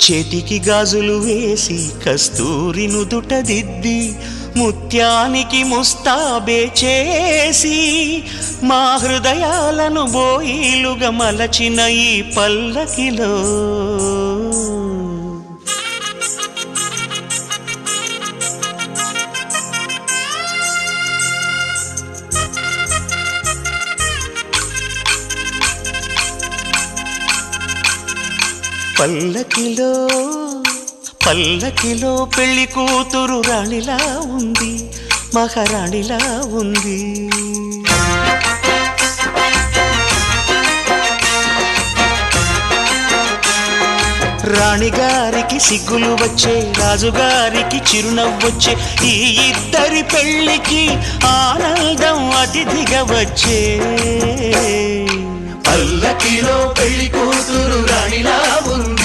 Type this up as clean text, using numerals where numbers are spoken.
చేతికి గాజులు వేసి కస్తూరి నుదుట దిద్ది ముత్యానికి ముస్తాబే చేసి మా హృదయాలను బోయిలుగా మలచిన ఈ పల్లకిలో పల్లకిలో పల్లకిలో పెళ్లి కూతురు రాణిలా ఉంది, మహారాణిలా ఉంది. రాణిగారికి సిగ్గులు వచ్చే, రాజుగారికి చిరునవ్వొచ్చే, ఈ ఇద్దరి పెళ్లికి ఆనందం అతిథిగా వచ్చే. పల్లకిలో పెళ్లి కూతురు రాణిలా ఉంది,